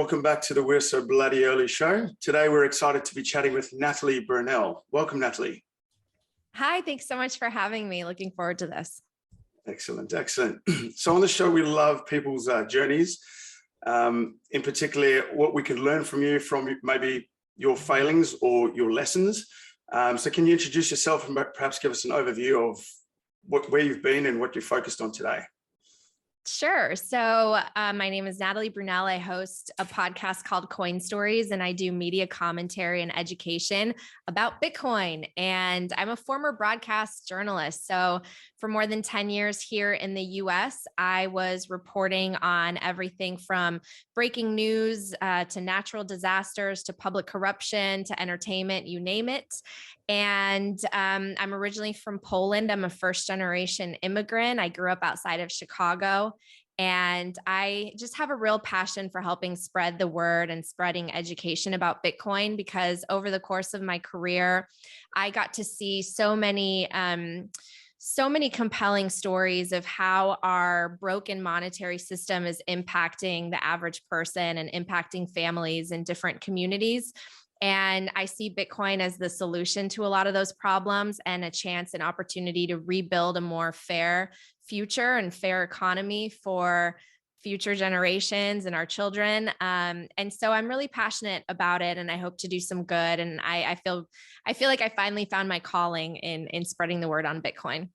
welcome back to the We're So Bloody Early show. Today we're excited to be chatting with Nat Brunell. Welcome, Natalie. Hi, thanks so much for having me. Looking forward to this. Excellent, excellent. So on the show, we love people's journeys, in particular, what we can learn from you, from maybe your failings or your lessons. So can you introduce yourself and perhaps give us an overview of where you've been and what you're focused on today? Sure. So my name is Nat Brunell. I host a podcast called Coin Stories, and I do media commentary and education about Bitcoin. And I'm a former broadcast journalist. So for more than 10 years here in the US, I was reporting on everything from breaking news to natural disasters, to public corruption, to entertainment, you name it. And I'm originally from Poland. I'm a first generation immigrant. I grew up outside of Chicago. And I just have a real passion for helping spread the word and spreading education about Bitcoin, because over the course of my career, I got to see so many compelling stories of how our broken monetary system is impacting the average person and impacting families in different communities. And I see Bitcoin as the solution to a lot of those problems and a chance and opportunity to rebuild a more fair future and fair economy for future generations and our children. And so I'm really passionate about it, and I hope to do some good. And I feel like I finally found my calling in spreading the word on Bitcoin.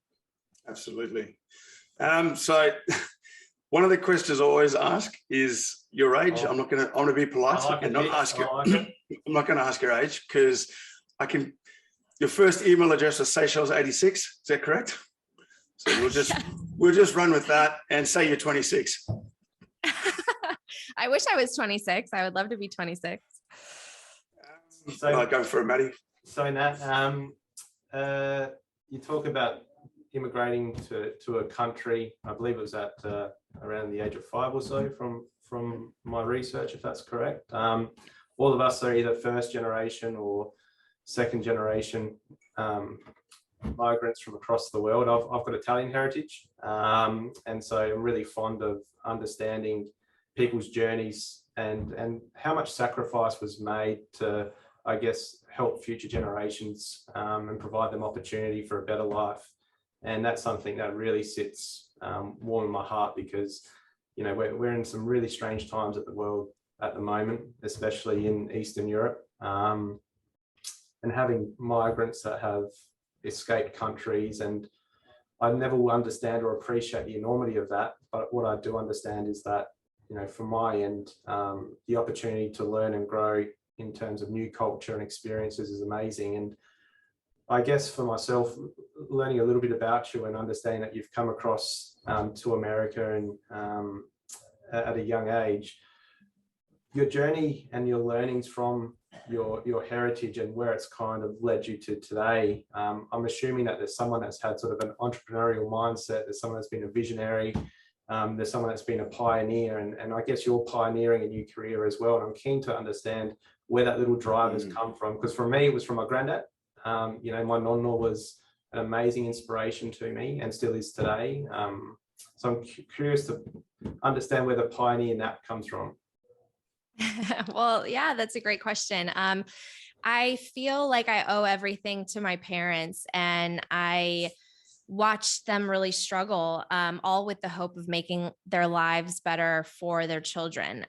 Absolutely. So one of the questions I always ask is your age. I'm gonna be polite and not ask you. I'm not gonna ask your age, because your first email address was Seychelles86. Is that correct? So we'll just run with that and say you're 26. I wish I was 26. I would love to be 26. So go for it, Matty. So Nat, you talk about immigrating to a country. I believe it was at around the age of 5 or so from my research, if that's correct. All of us are either first generation or second generation migrants from across the world. I've got Italian heritage, and so I'm really fond of understanding people's journeys and how much sacrifice was made to, I guess, help future generations and provide them opportunity for a better life. And that's something that really sits warm in my heart, because you know we're in some really strange times at the world at the moment, especially in Eastern Europe, and having migrants that have escaped countries. And I never will understand or appreciate the enormity of that, but what I do understand is that, you know, from my end, the opportunity to learn and grow in terms of new culture and experiences is amazing. And I guess for myself, learning a little bit about you and understanding that you've come across to America and at a young age, your journey and your learnings from your heritage and where it's kind of led you to today. I'm assuming that there's someone that's had sort of an entrepreneurial mindset, there's someone that's been a visionary, there's someone that's been a pioneer, and I guess you're pioneering a new career as well. And I'm keen to understand where that little drive has come from, because for me, it was from my granddad. You know, my nonna was an amazing inspiration to me and still is today. So I'm curious to understand where the pioneer Nat comes from. Well, yeah, that's a great question. I feel like I owe everything to my parents, and I watched them really struggle, all with the hope of making their lives better for their children.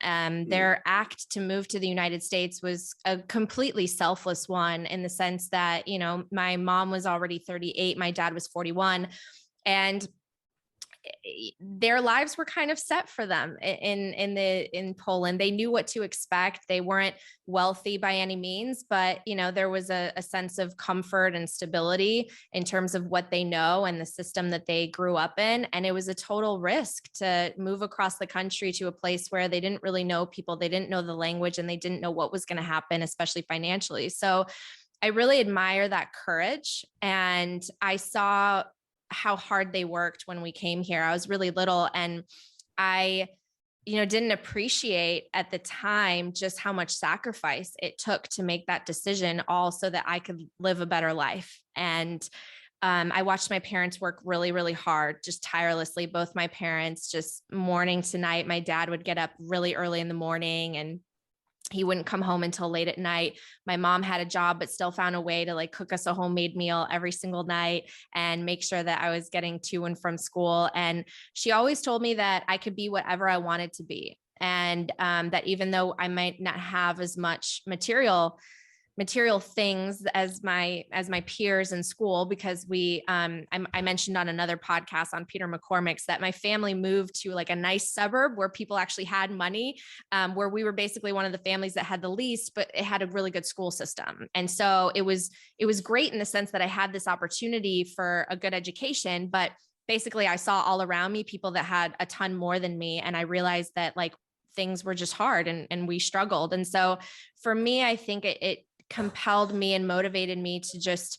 Their act to move to the United States was a completely selfless one, in the sense that, you know, my mom was already 38, my dad was 41, and their lives were kind of set for them in Poland. They knew what to expect. They weren't wealthy by any means, but you know, there was a sense of comfort and stability in terms of what they know and the system that they grew up in. And it was a total risk to move across the country to a place where they didn't really know people, they didn't know the language, and they didn't know what was going to happen, especially financially. So I really admire that courage. And I saw how hard they worked when we came here. I was really little, and I, you know, didn't appreciate at the time just how much sacrifice it took to make that decision, all so that I could live a better life. And I watched my parents work really, really hard, just tirelessly. Both my parents, just morning to night. My dad would get up really early in the morning and He wouldn't come home until late at night. My mom had a job, but still found a way to like cook us a homemade meal every single night and make sure that I was getting to and from school. And she always told me that I could be whatever I wanted to be. And that even though I might not have as much material things as my peers in school, because I mentioned on another podcast on Peter McCormick's that my family moved to like a nice suburb where people actually had money, where we were basically one of the families that had the least, but it had a really good school system. And so it was great in the sense that I had this opportunity for a good education, but basically I saw all around me people that had a ton more than me. And I realized that like things were just hard and we struggled. And so for me, I think it compelled me and motivated me to just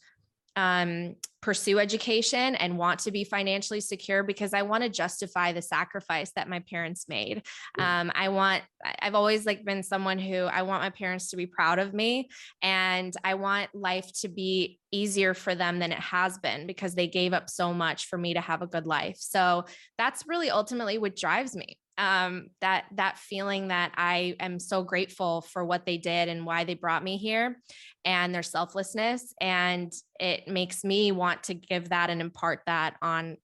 pursue education and want to be financially secure, because I want to justify the sacrifice that my parents made. I've always like been someone who I want my parents to be proud of me, and I want life to be easier for them than it has been, because they gave up so much for me to have a good life. So that's really ultimately what drives me. That feeling that I am so grateful for what they did and why they brought me here and their selflessness. And it makes me want to give that and impart that on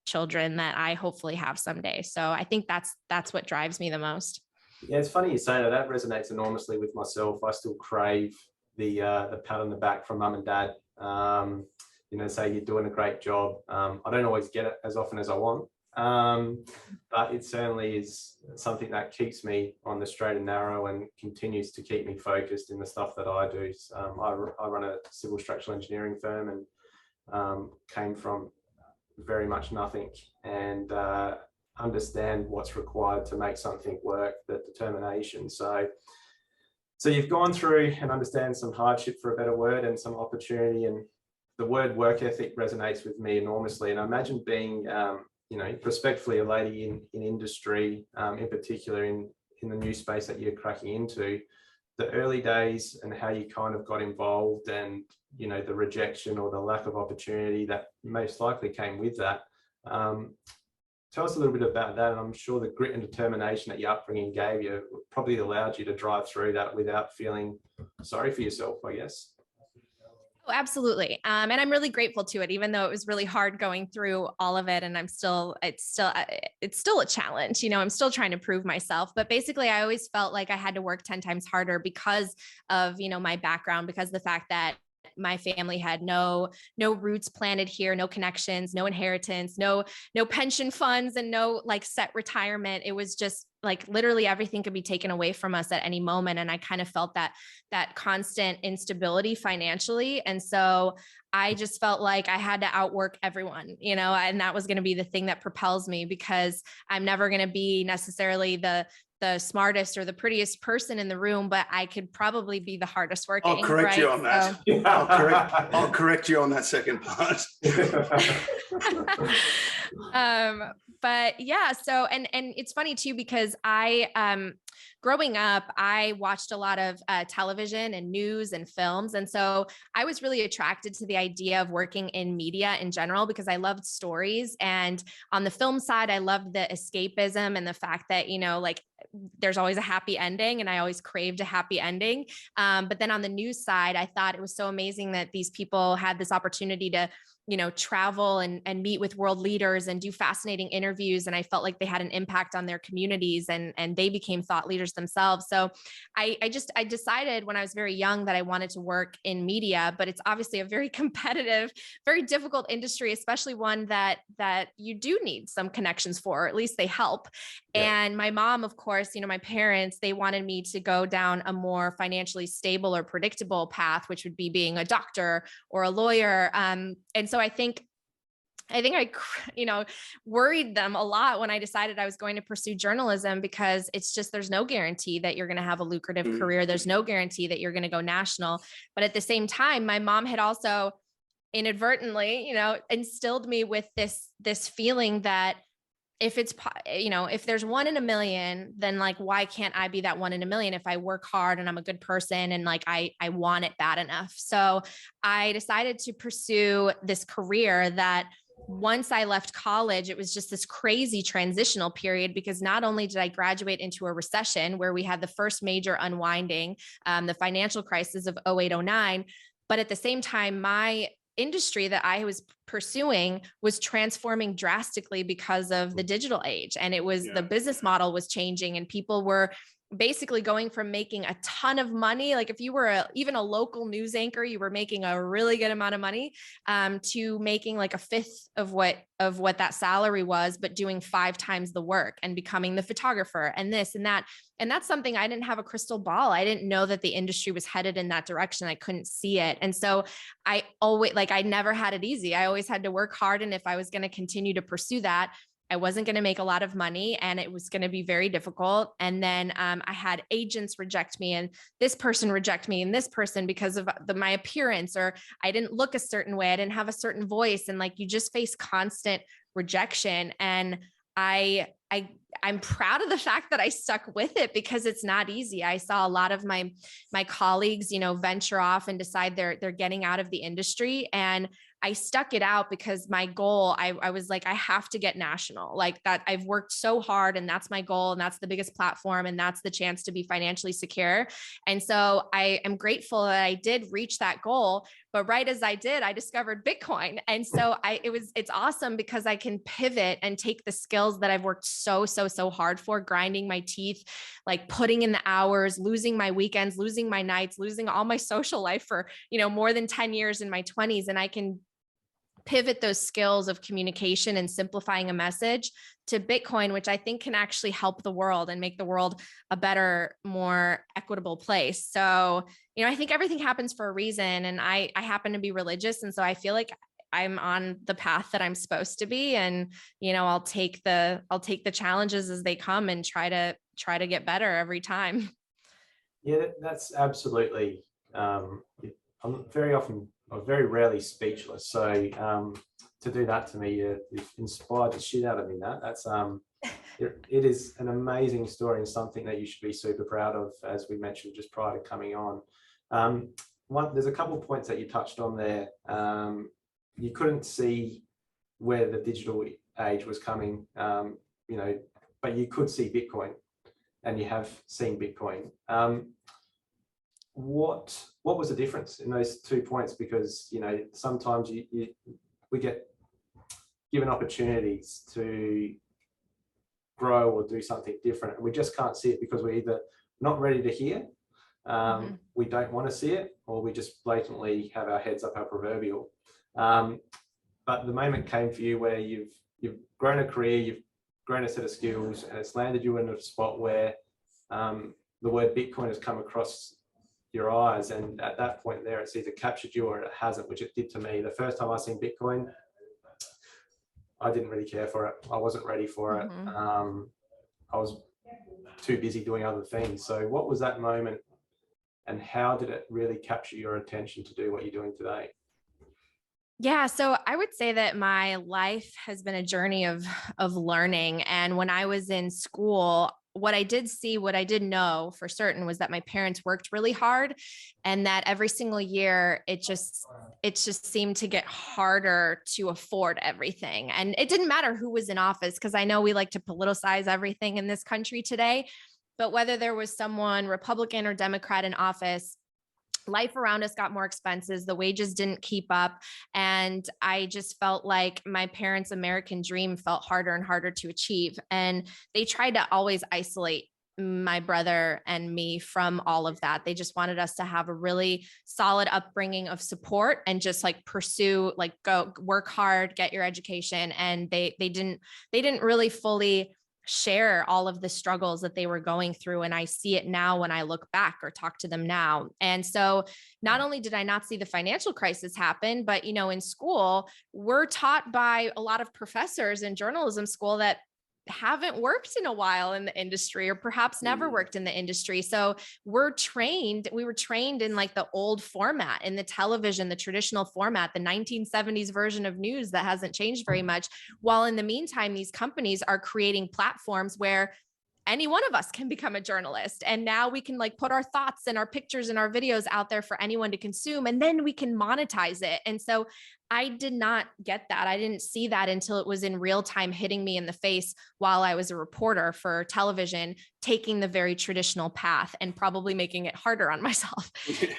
children that I hopefully have someday. So I think that's what drives me the most. Yeah, it's funny you say that. That resonates enormously with myself. I still crave the pat on the back from mum and dad. Say you're doing a great job. I don't always get it as often as I want. But it certainly is something that keeps me on the straight and narrow and continues to keep me focused in the stuff that I do. I run a civil structural engineering firm and came from very much nothing, and understand what's required to make something work, that determination. So you've gone through and understand some hardship, for a better word, and some opportunity, and the word work ethic resonates with me enormously. And I imagine being respectfully a lady in industry, in particular in the new space that you're cracking into, the early days and how you kind of got involved, and the rejection or the lack of opportunity that most likely came with that. Tell us a little bit about that. And I'm sure the grit and determination that your upbringing gave you probably allowed you to drive through that without feeling sorry for yourself, I guess. Oh, absolutely. And I'm really grateful to it, even though it was really hard going through all of it. And it's still a challenge. I'm still trying to prove myself, but basically I always felt like I had to work 10 times harder because of, my background, because of the fact that my family had no roots planted here, no connections, no inheritance, no pension funds, and no like set retirement. It was just like literally everything could be taken away from us at any moment. And I kind of felt that constant instability financially. And so I just felt like I had to outwork everyone, and that was going to be the thing that propels me, because I'm never going to be necessarily the smartest or the prettiest person in the room, but I could probably be the hardest working. I'll correct you on that. So, I'll correct you on that second part. But yeah, so, and it's funny too, because growing up, I watched a lot of television and news and films. And so I was really attracted to the idea of working in media in general, because I loved stories. And on the film side, I loved the escapism and the fact that, like there's always a happy ending, and I always craved a happy ending. But then on the news side, I thought it was so amazing that these people had this opportunity to travel and meet with world leaders and do fascinating interviews. And I felt like they had an impact on their communities, and they became thought leaders themselves. So I decided when I was very young that I wanted to work in media, but it's obviously a very competitive, very difficult industry, especially one that you do need some connections for, or at least they help. Yeah. And my mom, of course, my parents, they wanted me to go down a more financially stable or predictable path, which would be being a doctor or a lawyer. And so I think I, worried them a lot when I decided I was going to pursue journalism, because it's just, there's no guarantee that you're going to have a lucrative career. There's no guarantee that you're going to go national. But at the same time, my mom had also inadvertently, instilled me with this feeling that if it's, if there's 1 in a million, then like, why can't I be that 1 in a million if I work hard and I'm a good person and like, I want it bad enough. So I decided to pursue this career that once I left college, it was just this crazy transitional period, because not only did I graduate into a recession where we had the first major unwinding, the financial crisis of 08, 09, but at the same time, my industry that I was pursuing was transforming drastically because of the digital age. And it was, the business model was changing, and people were basically going from making a ton of money. Like if you were even a local news anchor, you were making a really good amount of money, to making like a fifth of what that salary was, but doing 5 times the work and becoming the photographer and this and that. And that's something I didn't have a crystal ball. I didn't know that the industry was headed in that direction. I couldn't see it. And so I never had it easy. I always had to work hard. And if I was going to continue to pursue that, I wasn't going to make a lot of money, and it was going to be very difficult. And then I had agents reject me, and this person reject me, and this person because of my appearance, or I didn't look a certain way. I didn't have a certain voice. And like, you just face constant rejection. And I'm proud of the fact that I stuck with it, because it's not easy. I saw a lot of my colleagues, venture off and decide they're getting out of the industry. And I stuck it out because my goal, I was like, I have to get national, like that. I've worked so hard, and that's my goal. And that's the biggest platform. And that's the chance to be financially secure. And so I am grateful that I did reach that goal. But right as I did, I discovered Bitcoin. And so it's awesome, because I can pivot and take the skills that I've worked so hard for, grinding my teeth, like putting in the hours, losing my weekends, losing my nights, losing all my social life for, more than 10 years in my 20s. And I can pivot those skills of communication and simplifying a message to Bitcoin, which I think can actually help the world and make the world a better, more equitable place. So, I think everything happens for a reason, and I happen to be religious. And so I feel like I'm on the path that I'm supposed to be. And, I'll take the challenges as they come and try to get better every time. Yeah, that's absolutely, I'm very rarely speechless. So to do that to me, you've inspired the shit out of me. That's it is an amazing story, and something that you should be super proud of, as we mentioned just prior to coming on. There's a couple of points that you touched on there. You couldn't see where the digital age was coming, but you could see Bitcoin, and you have seen Bitcoin. What was the difference in those 2 points? Because sometimes we get given opportunities to grow or do something different, and we just can't see it because we're either not ready to hear, we don't want to see it, or we just blatantly have our heads up our proverbial. But the moment came for you where you've grown a career, you've grown a set of skills, and it's landed you in a spot where the word Bitcoin has come across your eyes, and at that point there, it's either captured you or it hasn't, which it did to me. The first time I seen Bitcoin, I didn't really care for it. I wasn't ready for it. I was too busy doing other things. So what was that moment, and how did it really capture your attention to do what you're doing today? Yeah. So I would say that my life has been a journey of learning. And when I was in school, what I did know for certain was that my parents worked really hard, and that every single year it just seemed to get harder to afford everything. And it didn't matter who was in office, because I know we like to politicize everything in this country today, but whether there was someone Republican or Democrat in office, life around us got more expenses. The wages didn't keep up. And I just felt like my parents' American dream felt harder and harder to achieve. And they tried to always isolate my brother and me from all of that. They just wanted us to have a really solid upbringing of support and just like pursue, like go work hard, get your education. And they didn't really fully share all of the struggles that they were going through. And I see it now when I look back or talk to them now. And so not only did I not see the financial crisis happen, but, in school, we're taught by a lot of professors in journalism school that haven't worked in a while in the industry, or perhaps never worked in the industry. So we were trained in like the old format, in the television, the traditional format, the 1970s version of news that hasn't changed very much. While in the meantime, these companies are creating platforms where any one of us can become a journalist. And now we can like put our thoughts and our pictures and our videos out there for anyone to consume, and then we can monetize it. And so I did not get that. I didn't see that until it was in real time hitting me in the face while I was a reporter for television, taking the very traditional path and probably making it harder on myself.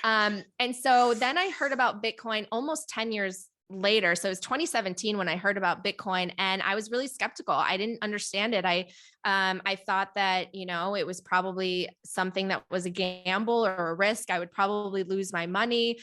And so then I heard about Bitcoin almost 10 years later. So it was 2017 when I heard about Bitcoin, and I was really skeptical. I didn't understand it. I thought that, you know, it was probably something that was a gamble or a risk. I would probably lose my money.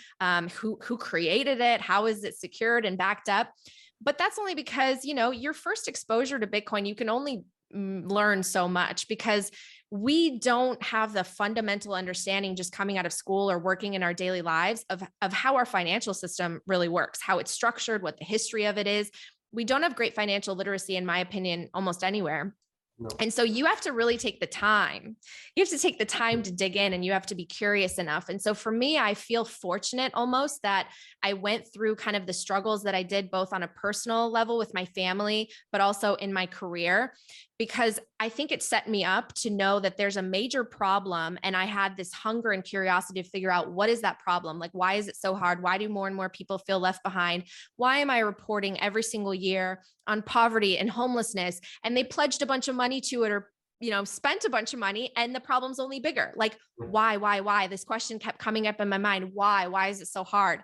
Who created it? How is it secured and backed up? But that's only because, you know, your first exposure to Bitcoin, you can only learn so much, because we don't have the fundamental understanding just coming out of school or working in our daily lives of how our financial system really works, how it's structured, what the history of it is. We don't have great financial literacy, in my opinion, almost anywhere. No. And so you have to really take the time. You have to take the time to dig in, and you have to be curious enough. And so for me, I feel fortunate almost that I went through kind of the struggles that I did, both on a personal level with my family, but also in my career, because I think it set me up to know that there's a major problem. And I had this hunger and curiosity to figure out, what is that problem? Like, why is it so hard? Why do more and more people feel left behind? Why am I reporting every single year on poverty and homelessness? And they pledged a bunch of money to it, or, you know, spent a bunch of money, and the problem's only bigger. Like, why? This question kept coming up in my mind. Why is it so hard?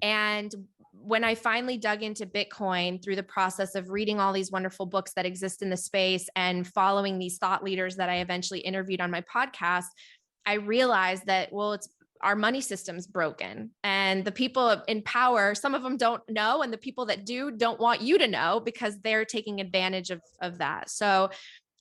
And when I finally dug into Bitcoin through the process of reading all these wonderful books that exist in the space and following these thought leaders that I eventually interviewed on my podcast, I realized that, well, it's our money system's broken, and the people in power, some of them don't know. And the people that do don't want you to know, because they're taking advantage of that. So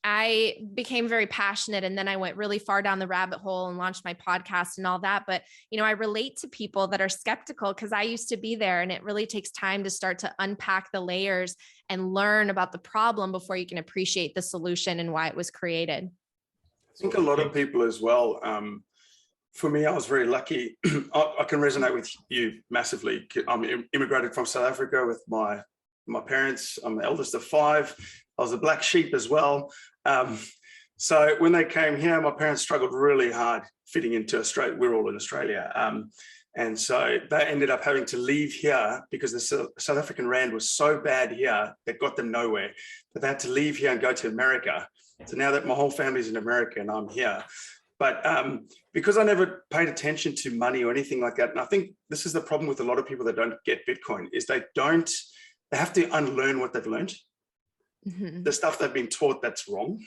I became very passionate, and then I went really far down the rabbit hole and launched my podcast and all that. But, you know, I relate to people that are skeptical, because I used to be there, and it really takes time to start to unpack the layers and learn about the problem before you can appreciate the solution and why it was created. I think a lot of people as well. For me, I was very lucky. I can resonate with you massively. I'm immigrated from South Africa with my parents. I'm the eldest of 5. I was a black sheep as well. So when they came here, my parents struggled really hard fitting into Australia. We're all in Australia. And so they ended up having to leave here because the South African rand was so bad here that got them nowhere. But they had to leave here and go to America. So now that my whole family's in America and I'm here. But because I never paid attention to money or anything like that, and I think this is the problem with a lot of people that don't get Bitcoin, is they have to unlearn what they've learned. Mm-hmm. The stuff they've been taught that's wrong.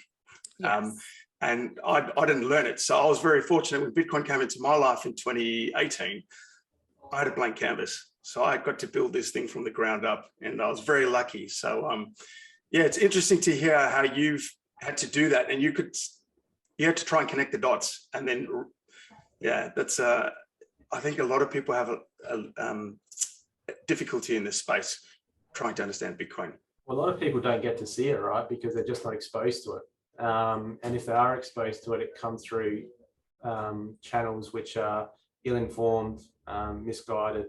Yes. And I didn't learn it. So I was very fortunate when Bitcoin came into my life in 2018, I had a blank canvas. So I got to build this thing from the ground up, and I was very lucky. So yeah, it's interesting to hear how you've had to do that, and you had to try and connect the dots. And then, yeah, that's, I think a lot of people have a difficulty in this space trying to understand Bitcoin. Well, a lot of people don't get to see it, right? Because they're just not exposed to it. And if they are exposed to it, it comes through channels which are ill-informed, misguided,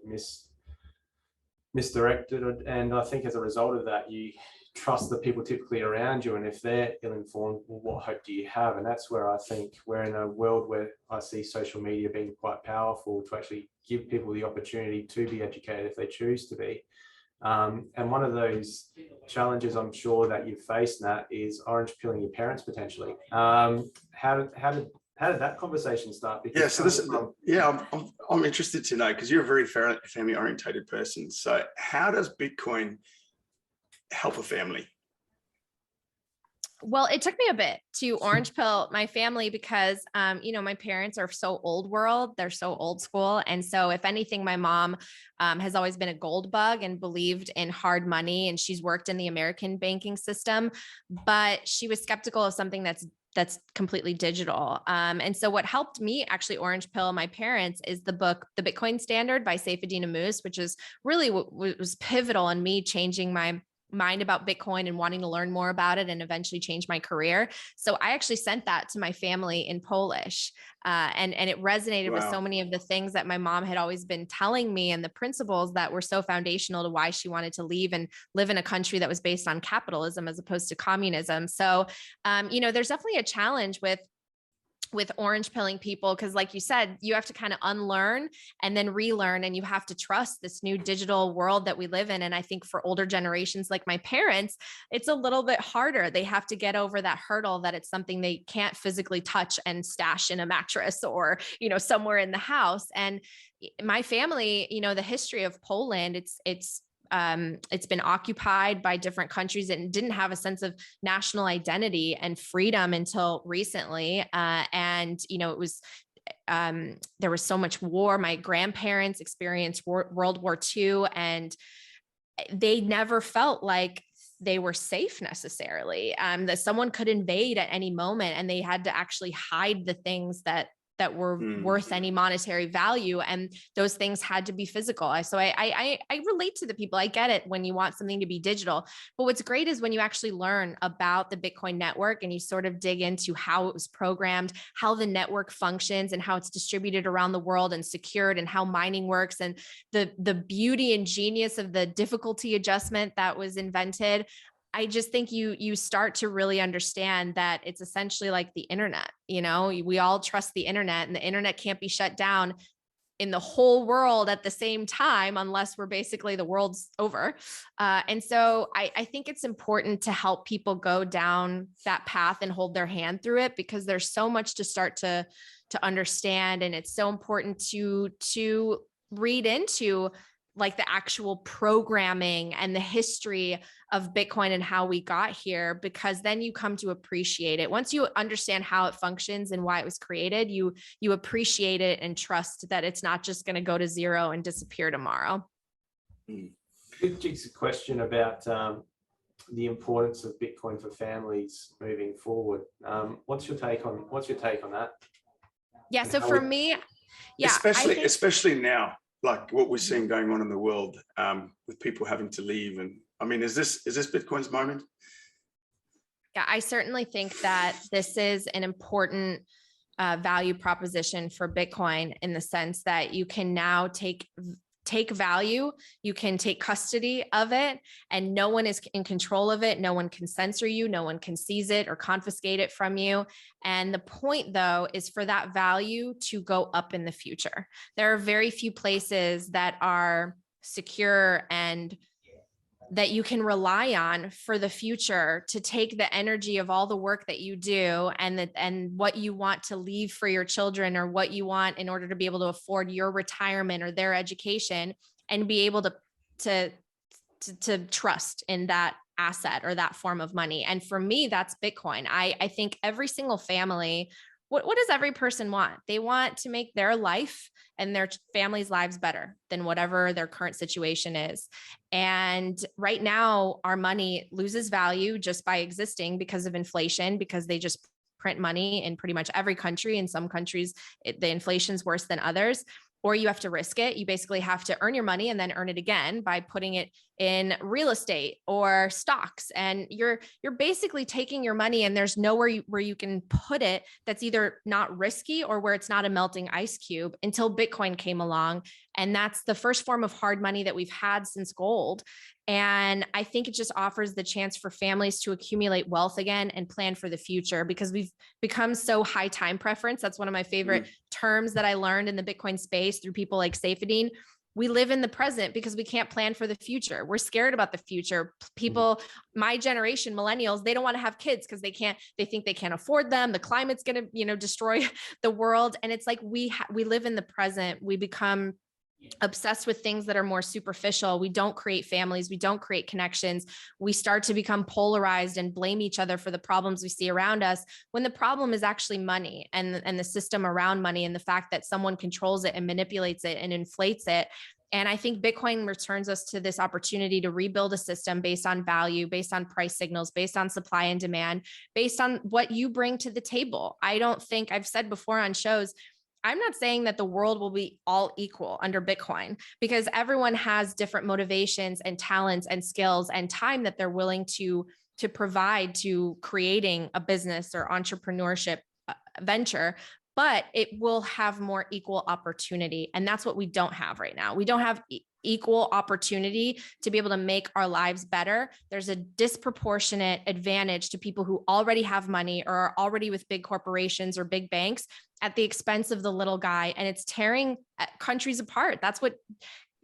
misdirected. And I think as a result of that, you trust the people typically around you. And if they're ill-informed, well, what hope do you have? And that's where I think we're in a world where I see social media being quite powerful to actually give people the opportunity to be educated if they choose to be. And one of those challenges I'm sure that you've faced, Nat, is orange pilling your parents potentially. How did that conversation start? Because I'm interested to know, because you're a very family orientated person. So how does Bitcoin help a family? Well, it took me a bit to orange pill my family because, my parents are so old world. They're so old school. And so if anything, my mom has always been a gold bug and believed in hard money. And she's worked in the American banking system, but she was skeptical of something that's completely digital. And so what helped me actually orange pill my parents is the book, The Bitcoin Standard by Saifedean Ammous, which is really what was pivotal in me changing my mind about Bitcoin and wanting to learn more about it and eventually change my career. So I actually sent that to my family in Polish. And it resonated with so many of the things that my mom had always been telling me, and the principles that were so foundational to why she wanted to leave and live in a country that was based on capitalism as opposed to communism. So, there's definitely a challenge with orange pilling people, because like you said, you have to kind of unlearn and then relearn, and you have to trust this new digital world that we live in. And I think for older generations like my parents, it's a little bit harder. They have to get over that hurdle that it's something they can't physically touch and stash in a mattress or, somewhere in the house. And my family, the history of Poland, it's been occupied by different countries and didn't have a sense of national identity and freedom until recently. It was, there was so much war. My grandparents experienced World War II, and they never felt like they were safe necessarily, that someone could invade at any moment, and they had to actually hide the things that were worth any monetary value. And those things had to be physical. So I relate to the people. I get it when you want something to be digital, but what's great is when you actually learn about the Bitcoin network and you sort of dig into how it was programmed, how the network functions and how it's distributed around the world and secured, and how mining works, and the beauty and genius of the difficulty adjustment that was invented. I just think you start to really understand that it's essentially like the internet. We all trust the internet, and the internet can't be shut down in the whole world at the same time, unless we're basically the world's over. And so I think it's important to help people go down that path and hold their hand through it, because there's so much to start to understand. And it's so important to read into like the actual programming and the history of Bitcoin and how we got here, because then you come to appreciate it. Once you understand how it functions and why it was created, you appreciate it and trust that it's not just going to go to zero and disappear tomorrow. Jigs, a question about the importance of Bitcoin for families moving forward. What's your take on that? Yeah. So for me, yeah, especially now, like what we're seeing going on in the world, with people having to leave. And I mean, is this Bitcoin's moment? Yeah, I certainly think that this is an important value proposition for Bitcoin, in the sense that you can now take value, you can take custody of it, and no one is in control of it. No one can censor you. No one can seize it or confiscate it from you. And the point, though, is for that value to go up in the future. There are very few places that are secure and that you can rely on for the future to take the energy of all the work that you do and what you want to leave for your children, or what you want in order to be able to afford your retirement or their education, and be able to trust in that asset or that form of money. And for me, that's Bitcoin. I think every single family, what does every person want? They want to make their life and their family's lives better than whatever their current situation is. And right now, our money loses value just by existing because of inflation, because they just print money in pretty much every country. In some countries, the inflation's worse than others. Or you have to risk it. You basically have to earn your money and then earn it again by putting it in real estate or stocks. And you're basically taking your money, and there's nowhere where you can put it that's either not risky or where it's not a melting ice cube, until Bitcoin came along. And that's the first form of hard money that we've had since gold. And I think it just offers the chance for families to accumulate wealth again and plan for the future, because we've become so high time preference. That's one of my favorite terms that I learned in the Bitcoin space through people like Saifedean. We live in the present because we can't plan for the future. We're scared about the future. People, my generation, millennials, they don't want to have kids because they think they can't afford them. The climate's going to, destroy the world. And it's like, we live in the present. We become obsessed with things that are more superficial. We don't create families. We don't create connections. We start to become polarized and blame each other for the problems we see around us, when the problem is actually money and the system around money, and the fact that someone controls it and manipulates it and inflates it. And I think Bitcoin returns us to this opportunity to rebuild a system based on value, based on price signals, based on supply and demand, based on what you bring to the table. I don't think, I've said before on shows, I'm not saying that the world will be all equal under Bitcoin, because everyone has different motivations and talents and skills and time that they're willing to provide to creating a business or entrepreneurship venture, but it will have more equal opportunity. And that's what we don't have right now. We don't have equal opportunity to be able to make our lives better. There's a disproportionate advantage to people who already have money or are already with big corporations or big banks at the expense of the little guy. And it's tearing countries apart. That's what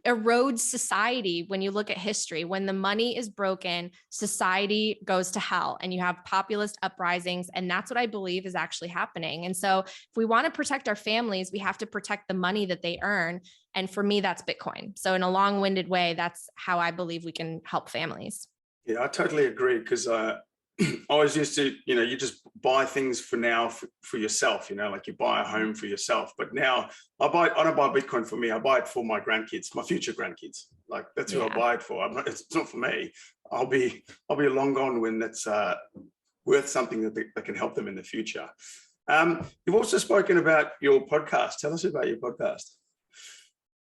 erodes society. When you look at history, when the money is broken, society goes to hell, and you have populist uprisings. And that's what I believe is actually happening. And so if we want to protect our families, we have to protect the money that they earn. And for me, that's Bitcoin. So in a long-winded way, that's how I believe we can help families. Yeah, I totally agree, because I was used to, you just buy things for now for yourself, like you buy a home for yourself. But now I don't buy Bitcoin for me. I buy it for my grandkids, my future grandkids. Like, that's who I buy it for. It's not for me. I'll be long gone when that's worth something that can help them in the future. You've also spoken about your podcast. Tell us about your podcast.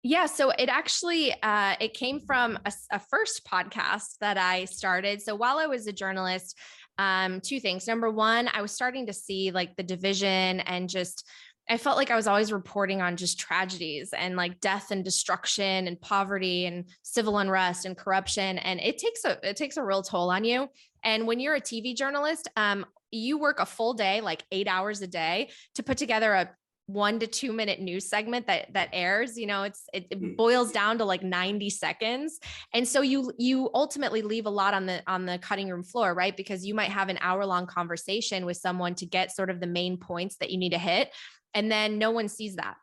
Yeah, so it actually, it came from a first podcast that I started. So while I was a journalist, two things. Number one, I was starting to see like the division, and just, I felt like I was always reporting on just tragedies and like death and destruction and poverty and civil unrest and corruption. And it takes a real toll on you. And when you're a TV journalist, you work a full day, like 8 hours a day, to put together a 1 to 2 minute news segment that airs. It boils down to like 90 seconds. And so you ultimately leave a lot on the cutting room floor, right? Because you might have an hour-long conversation with someone to get sort of the main points that you need to hit. And then no one sees that.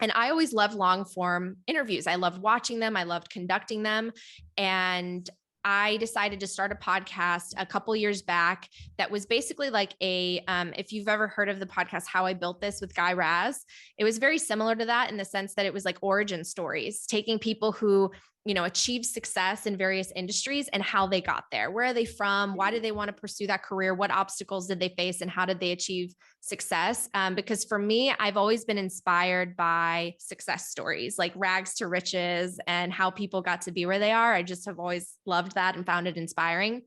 And I always loved long form interviews. I loved watching them. I loved conducting them. And I decided to start a podcast a couple years back that was basically like if you've ever heard of the podcast, How I Built This with Guy Raz, it was very similar to that in the sense that it was like origin stories, taking people who, achieved success in various industries and how they got there. Where are they from? Why did they want to pursue that career? What obstacles did they face, and how did they achieve success? Because for me, I've always been inspired by success stories, like rags to riches and how people got to be where they are. I just have always loved that and found it inspiring.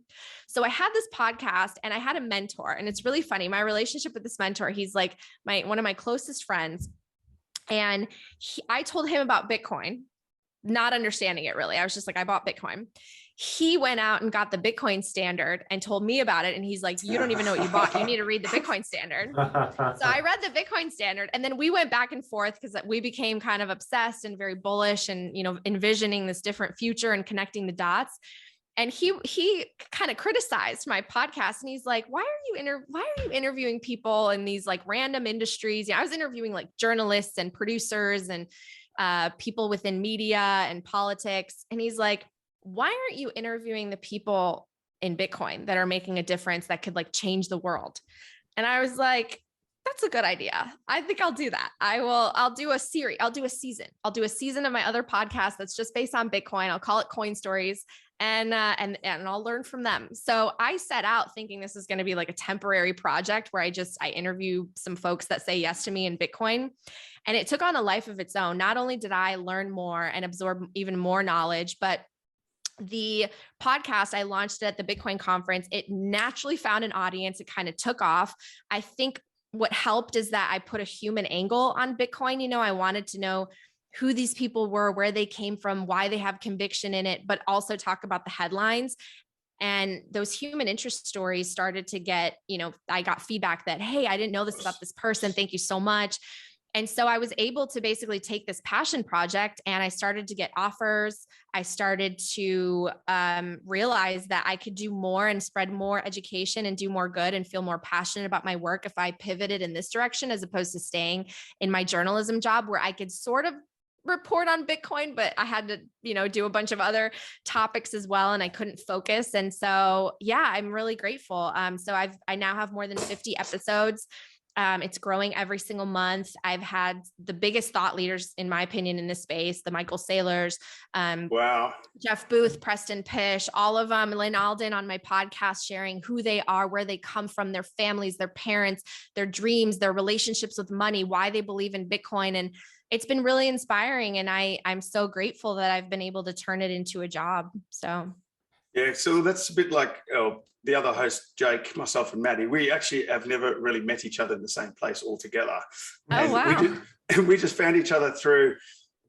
So I had this podcast and I had a mentor, and it's really funny. My relationship with this mentor, he's like one of my closest friends. And I told him about Bitcoin, not understanding it really. I was just like, I bought Bitcoin. He went out and got the Bitcoin Standard and told me about it. And he's like, you don't even know what you bought. You need to read the Bitcoin Standard. So I read the Bitcoin Standard, and then we went back and forth because we became kind of obsessed and very bullish and, envisioning this different future and connecting the dots. And he kind of criticized my podcast, and he's like, why are you interviewing people in these like random industries? I was interviewing like journalists and producers and people within media and politics. And he's like, why aren't you interviewing the people in Bitcoin that are making a difference that could like change the world? And I was like, that's a good idea. I think I'll do that. I'll do a series. I'll do a season of my other podcast that's just based on Bitcoin. I'll call it Coin Stories. And I'll learn from them. So I set out thinking this is going to be like a temporary project where I interview some folks that say yes to me in Bitcoin. And it took on a life of its own. Not only did I learn more and absorb even more knowledge, but the podcast, I launched it at the Bitcoin conference. It naturally found an audience. It kind of took off. I think what helped is that I put a human angle on Bitcoin. I wanted to know who these people were, where they came from, why they have conviction in it, but also talk about the headlines. And those human interest stories started to get, I got feedback that, hey, I didn't know this about this person. Thank you so much. And so I was able to basically take this passion project, and I started to get offers. I started to realize that I could do more and spread more education and do more good and feel more passionate about my work if I pivoted in this direction, as opposed to staying in my journalism job where I could sort of report on Bitcoin, but I had to, do a bunch of other topics as well, and I couldn't focus. And so, yeah, I'm really grateful. So I now have more than 50 episodes. It's growing every single month. I've had the biggest thought leaders, in my opinion, in this space, the Michael Saylors, Wow. Jeff Booth, Preston Pish, all of them, Lynn Alden on my podcast, sharing who they are, where they come from, their families, their parents, their dreams, their relationships with money, why they believe in Bitcoin. And it's been really inspiring. And I'm so grateful that I've been able to turn it into a job. So. Yeah, so that's a bit like the other host, Jake, myself and Matty. We actually have never really met each other in the same place altogether. Oh, and wow. we just found each other through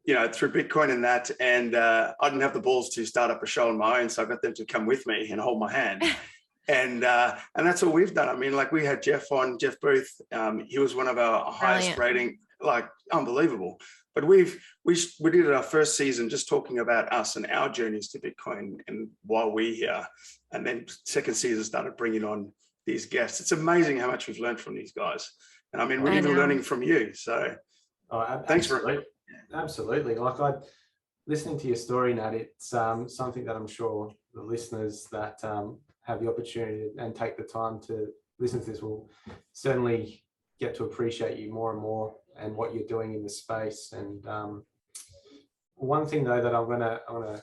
Bitcoin and that. And I didn't have the balls to start up a show on my own, so I got them to come with me and hold my hand. And that's all we've done. I mean, like we had Jeff Booth. He was one of our highest rating, like unbelievable. But we did our first season just talking about us and our journeys to Bitcoin and why we're here. And then second season started bringing on these guests. It's amazing how much we've learned from these guys. And I mean, we're even learning from you. So thanks for absolutely. Like listening to your story, Nat, it's something that I'm sure the listeners that have the opportunity and take the time to listen to this will certainly get to appreciate you more and more and what you're doing in the space. And one thing though that I'm gonna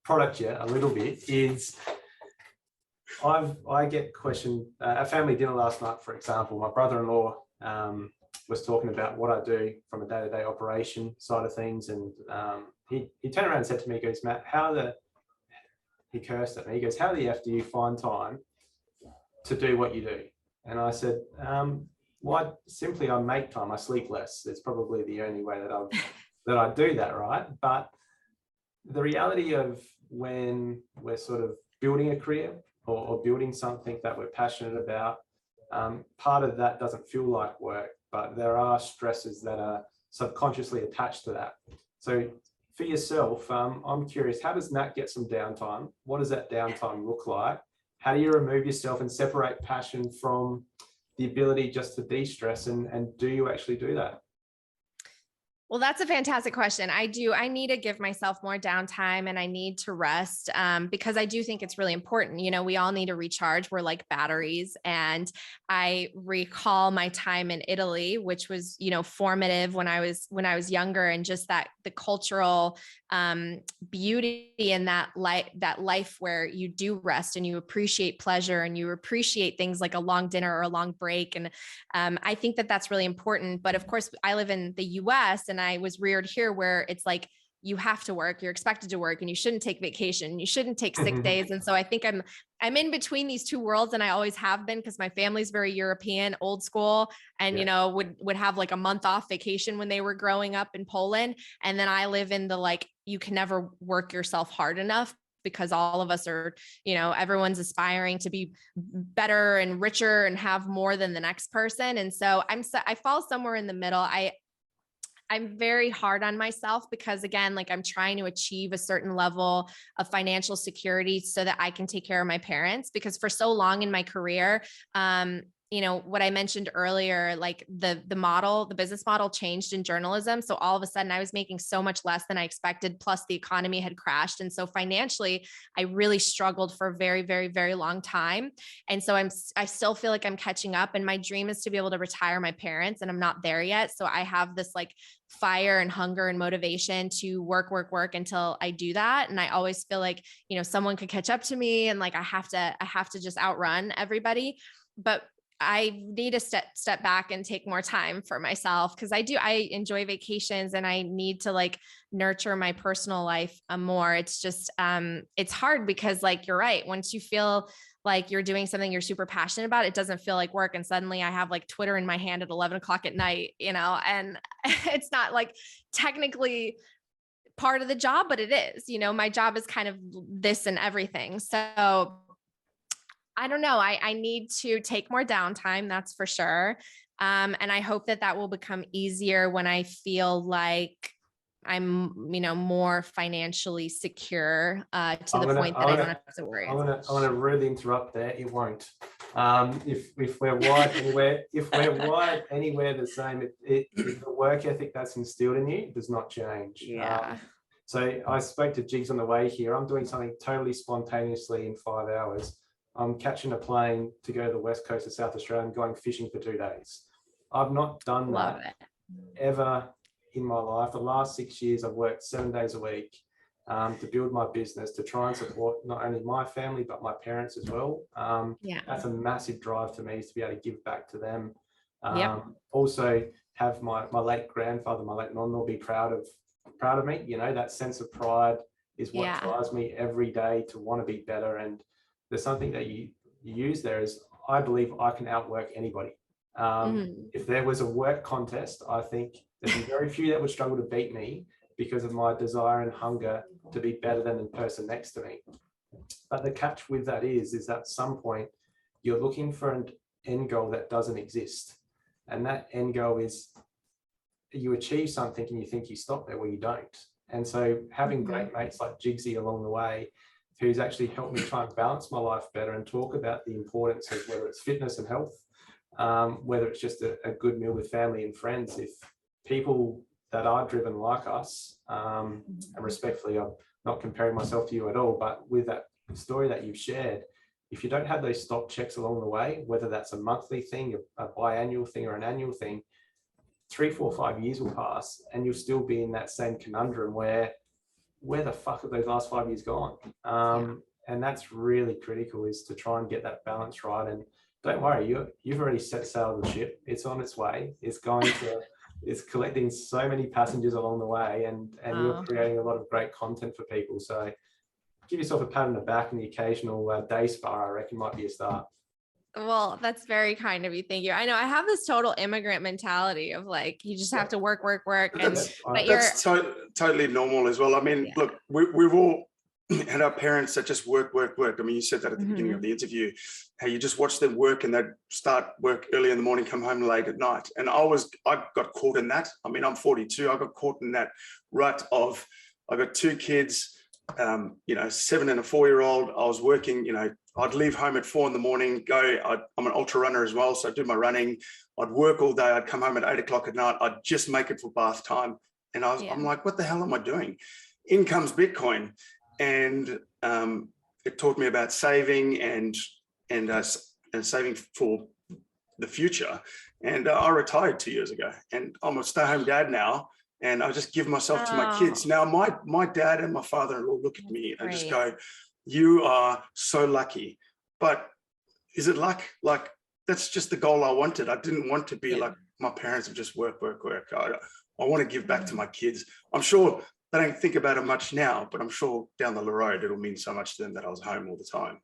product you a little bit is I get questioned at family dinner last night, for example. My brother-in-law was talking about what I do from a day-to-day operation side of things, and he turned around and said to me, he goes, Matt, he cursed at me. He goes, how the F do you find time to do what you do? And I said, well, simply I make time. I sleep less. It's probably the only way that I do that, right? But the reality of when we're sort of building a career or building something that we're passionate about, part of that doesn't feel like work, but there are stresses that are subconsciously attached to that. So for yourself, I'm curious, how does Nat get some downtime? What does that downtime look like? How do you remove yourself and separate passion from the ability just to de-stress, and do you actually do that? Well, that's a fantastic question. I need to give myself more downtime and I need to rest because I do think it's really important. You know, we all need to recharge. We're like batteries. And I recall my time in Italy, which was, you know, formative when I was younger, and just the cultural beauty in that life where you do rest and you appreciate pleasure and you appreciate things like a long dinner or a long break. And I think that that's really important. But of course, I live in the US and I was reared here where it's like, you have to work, you're expected to work, and you shouldn't take vacation, you shouldn't take sick days. And so I think I'm in between these two worlds, and I always have been, because my family's very European, old school, and you know, would have like a month off vacation when they were growing up in Poland. And then I live in the, like, you can never work yourself hard enough, because all of us are, you know, everyone's aspiring to be better and richer and have more than the next person. And so I fall somewhere in the middle. I'm very hard on myself because, again, like, I'm trying to achieve a certain level of financial security so that I can take care of my parents, because for so long in my career, you know, what I mentioned earlier, like the business model changed in journalism. So all of a sudden I was making so much less than I expected. Plus the economy had crashed. And so financially, I really struggled for a very, very, very long time. And so I still feel like I'm catching up, and my dream is to be able to retire my parents, and I'm not there yet. So I have this like fire and hunger and motivation to work until I do that. And I always feel like, you know, someone could catch up to me, and like, I have to just outrun everybody. But I need to step back and take more time for myself, because I enjoy vacations, and I need to like nurture my personal life more. It's just, it's hard because, like, you're right. Once you feel like you're doing something you're super passionate about, it doesn't feel like work. And suddenly I have like Twitter in my hand at 11 o'clock at night, you know, and it's not like technically part of the job, but it is, you know, my job is kind of this and everything. So I don't know. I need to take more downtime. That's for sure. And I hope that will become easier when I feel like I'm, you know, more financially secure to the point that I don't have to worry. I want to really interrupt there. It won't. If we're wired anywhere the same, the work ethic that's instilled in you does not change. Yeah. So I spoke to Jigs on the way here. I'm doing something totally spontaneously in 5 hours. I'm catching a plane to go to the west coast of South Australia and going fishing for 2 days. I've not done Love that it. ever in my life. The last 6 years, I've worked 7 days a week to build my business, to try and support not only my family, but my parents as well. Yeah. That's a massive drive to me, is to be able to give back to them. Yep. Also have my late grandfather, my late nonno, be proud of me. You know, that sense of pride is what Yeah. drives me every day to want to be better. And there's something that you use there is, I believe I can outwork anybody. If there was a work contest, I think there'd be very few that would struggle to beat me because of my desire and hunger to be better than the person next to me. But the catch with that is at some point you're looking for an end goal that doesn't exist. And that end goal is you achieve something and you think you stop there. Well, you don't. And so having great mates like Jigsy along the way, who's actually helped me try and balance my life better and talk about the importance of whether it's fitness and health, whether it's just a good meal with family and friends. If people that are driven like us, and respectfully, I'm not comparing myself to you at all, but with that story that you've shared, if you don't have those stop checks along the way, whether that's a monthly thing, a biannual thing, or an annual thing, 3, 4, 5 years will pass and you'll still be in that same conundrum where the fuck have those last 5 years gone? And that's really critical, is to try and get that balance right. And don't worry, you've already set sail the ship. It's on its way. It's going to, it's collecting so many passengers along the way, and you're creating a lot of great content for people. So give yourself a pat on the back, and the occasional day spa, I reckon, might be a start. Well, that's very kind of you. Thank you. I know I have this total immigrant mentality of like, you just have to work. And that's totally normal as well. I mean, look, we've all had our parents that just work. I mean, you said that at the beginning of the interview, how you just watch them work and they'd start work early in the morning, come home late at night. And I got caught in that. I mean, I'm 42. I got caught in that rut of, I got 2 kids, 7 and a 4-year-old. I was working, I'd leave home at 4 in the morning, I'm an ultra runner as well, so I do my running. I'd work all day. I'd come home at 8 o'clock at night. I'd just make it for bath time. And I'm like, what the hell am I doing? In comes Bitcoin. And it taught me about saving and saving for the future. And I retired 2 years ago, and I'm a stay-home dad now. And I just give myself to my kids. Now, my dad and my father-in-law look at me and just go, you are so lucky. But is it luck? Like, that's just the goal I wanted. I didn't want to be like my parents have just work. I want to give back to my kids. I'm sure they don't think about it much now, but I'm sure down the road, it'll mean so much to them that I was home all the time.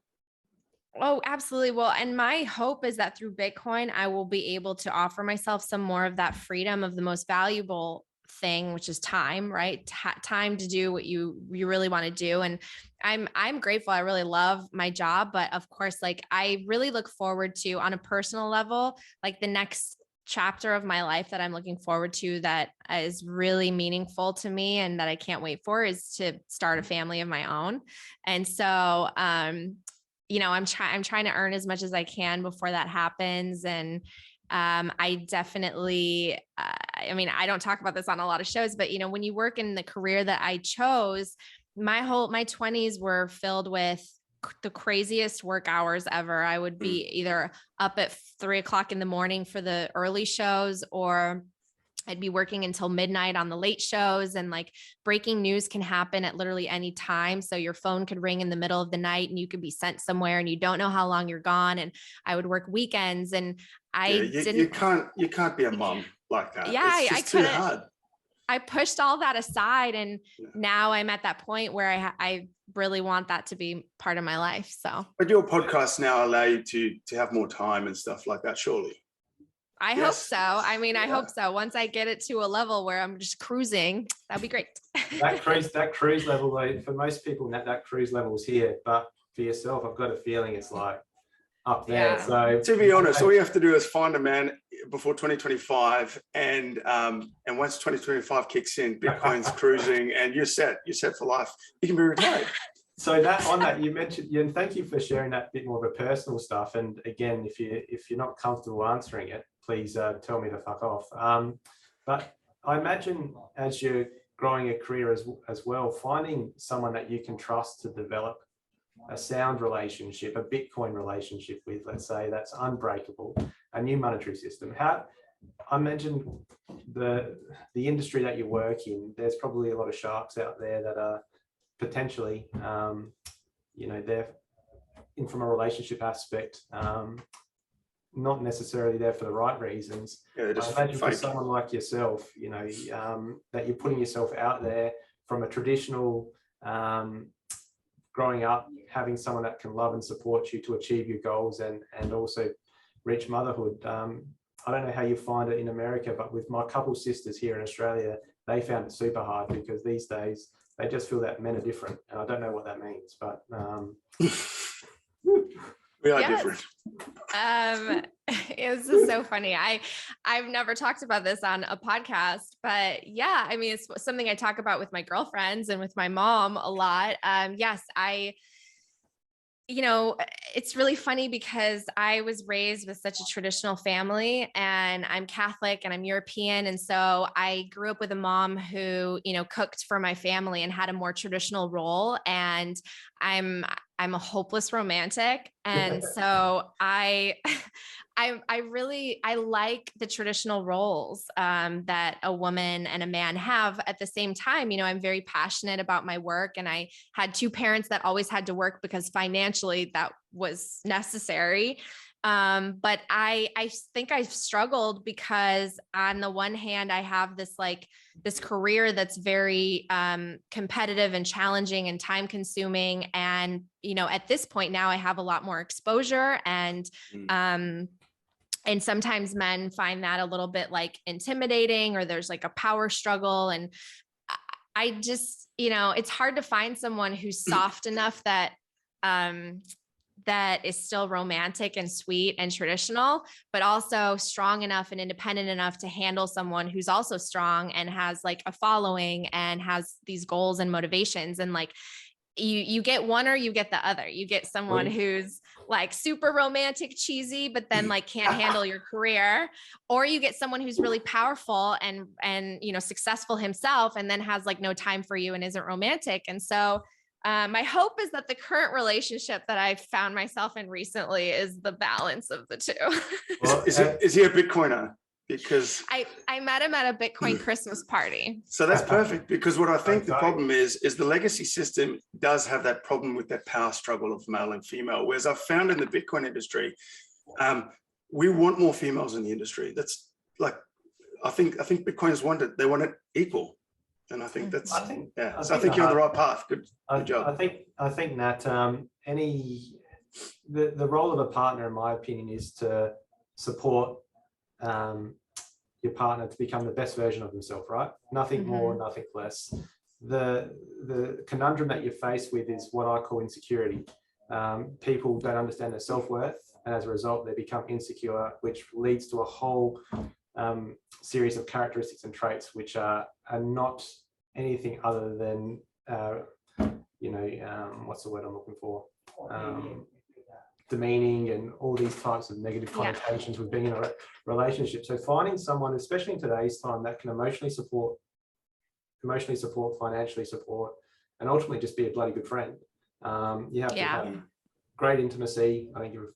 Oh, absolutely. Well, and my hope is that through Bitcoin, I will be able to offer myself some more of that freedom of the most valuable thing, which is time, right? Time to do what you really want to do. And I'm grateful. I really love my job, but of course, like, I really look forward to, on a personal level, like the next chapter of my life that I'm looking forward to, that is really meaningful to me and that I can't wait for, is to start a family of my own. And so, I'm trying to earn as much as I can before that happens. And I definitely, I don't talk about this on a lot of shows, but when you work in the career that I chose, my 20s were filled with the craziest work hours ever. I would be either up at 3 o'clock in the morning for the early shows, or I'd be working until midnight on the late shows. And like, breaking news can happen at literally any time. So your phone could ring in the middle of the night and you could be sent somewhere and you don't know how long you're gone. And I would work weekends, and you can't be a mom like that. Yeah, it's just too hard. I pushed all that aside, and now I'm at that point where I really want that to be part of my life. So, but your podcasts now allow you to have more time and stuff like that, surely. I hope so. I hope so. Once I get it to a level where I'm just cruising, that'd be great. that cruise level, though, for most people, that cruise level is here. But for yourself, I've got a feeling it's like up there. Yeah. So to be honest, all you have to do is find a man before 2025, and once 2025 kicks in, Bitcoin's cruising, and you're set for life. You can be retired. So you mentioned, and thank you for sharing that bit more of a personal stuff. And again, if you're not comfortable answering it, please tell me to fuck off. But I imagine, as you're growing a career as well, finding someone that you can trust to develop a sound relationship, a Bitcoin relationship with, let's say, that's unbreakable, a new monetary system. How I mentioned the industry that you work in, there's probably a lot of sharks out there that are potentially, they're in from a relationship aspect, not necessarily there for the right reasons. Yeah, just I imagine for fake. someone like yourself, that you're putting yourself out there from a traditional growing up, having someone that can love and support you to achieve your goals and also reach motherhood. I don't know how you find it in America, but with my couple sisters here in Australia, they found it super hard because these days they just feel that men are different. And I don't know what that means, but we are different. It was just so funny. I've never talked about this on a podcast, but yeah, I mean, it's something I talk about with my girlfriends and with my mom a lot. Yes, it's really funny because I was raised with such a traditional family, and I'm Catholic and I'm European. And so I grew up with a mom who, cooked for my family and had a more traditional role. And I'm a hopeless romantic. And so I like the traditional roles that a woman and a man have. At the same time, I'm very passionate about my work, and I had two parents that always had to work because financially that was necessary. But I think I've struggled because on the one hand, I have this career that's very competitive and challenging and time consuming. And, at this point now I have a lot more exposure, and sometimes men find that a little bit intimidating, or there's a power struggle. And I just, it's hard to find someone who's soft enough that is still romantic and sweet and traditional, but also strong enough and independent enough to handle someone who's also strong and has a following and has these goals and motivations. And you get one or you get the other. You get someone who's super romantic, cheesy, but then can't handle your career, or you get someone who's really powerful and successful himself, and then has no time for you and isn't romantic. And so my hope is that the current relationship that I've found myself in recently is the balance of the two. Well, is he a Bitcoiner? Because I met him at a Bitcoin Christmas party. So that's perfect, because what I think the problem is the legacy system does have that problem with that power struggle of male and female. Whereas I've found in the Bitcoin industry, we want more females in the industry. That's I think Bitcoiners want it. They want it equal. And I think that's, I think you're on the right path. Good job. I think Nat, the role of a partner, in my opinion, is to support your partner to become the best version of themselves, right? Nothing more, nothing less. The conundrum that you're faced with is what I call insecurity. People don't understand their self-worth, and as a result, they become insecure, which leads to a whole series of characteristics and traits which are not anything other than what's the word I'm looking for, demeaning, and all these types of negative connotations with being in a relationship. So finding someone, especially in today's time, that can emotionally support, financially support, and ultimately just be a bloody good friend. You have to have great intimacy. I think you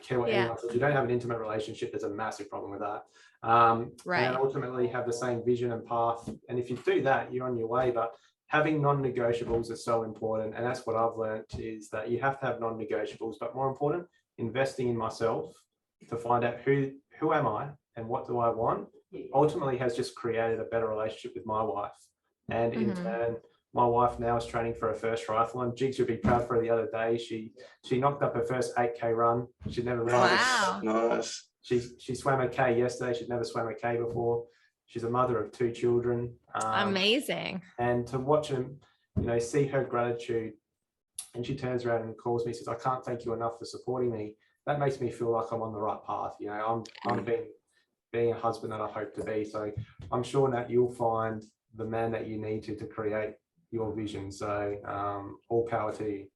care what anyone says. You don't have an intimate relationship, there's a massive problem with that. And ultimately have the same vision and path. And if you do that, you're on your way. But having non-negotiables is so important. And that's what I've learned, is that you have to have non-negotiables, but more important, investing in myself to find out who am I and what do I want, ultimately has just created a better relationship with my wife. And in turn, my wife now is training for her first triathlon. Jigs would be proud for her the other day. She knocked up her first 8K run. She'd never run. Nice. She swam a K yesterday. She'd never swam a K before. She's a mother of 2 children. Amazing. And to watch them, see her gratitude, and she turns around and calls me, says, "I can't thank you enough for supporting me." That makes me feel like I'm on the right path. I'm being a husband that I hope to be. So I'm sure that you'll find the man that you need to create your vision. So all power to you.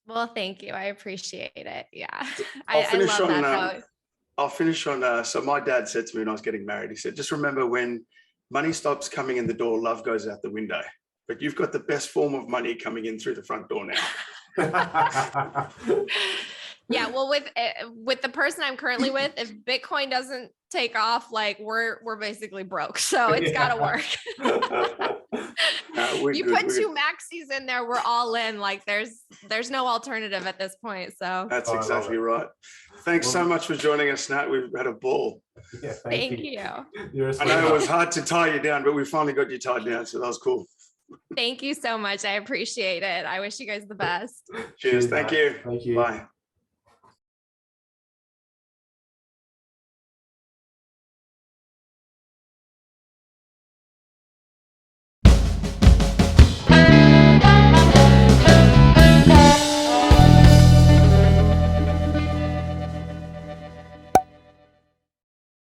Well, thank you. I appreciate it. Yeah. I'll finish I love that. I'll finish on, so my dad said to me when I was getting married, he said, just remember, when money stops coming in the door, love goes out the window. But you've got the best form of money coming in through the front door now. Yeah, well, with the person I'm currently with, if Bitcoin doesn't take off, like we're basically broke. So it's got to work. You put two maxis in there, we're all in. Like there's no alternative at this point. So that's exactly right. Thanks so much for joining us, Nat. We've had a ball. Yeah, thank you. I know it was hard to tie you down, but we finally got you tied down. So that was cool. Thank you so much. I appreciate it. I wish you guys the best. Cheers. Thank you. Thank you. Bye.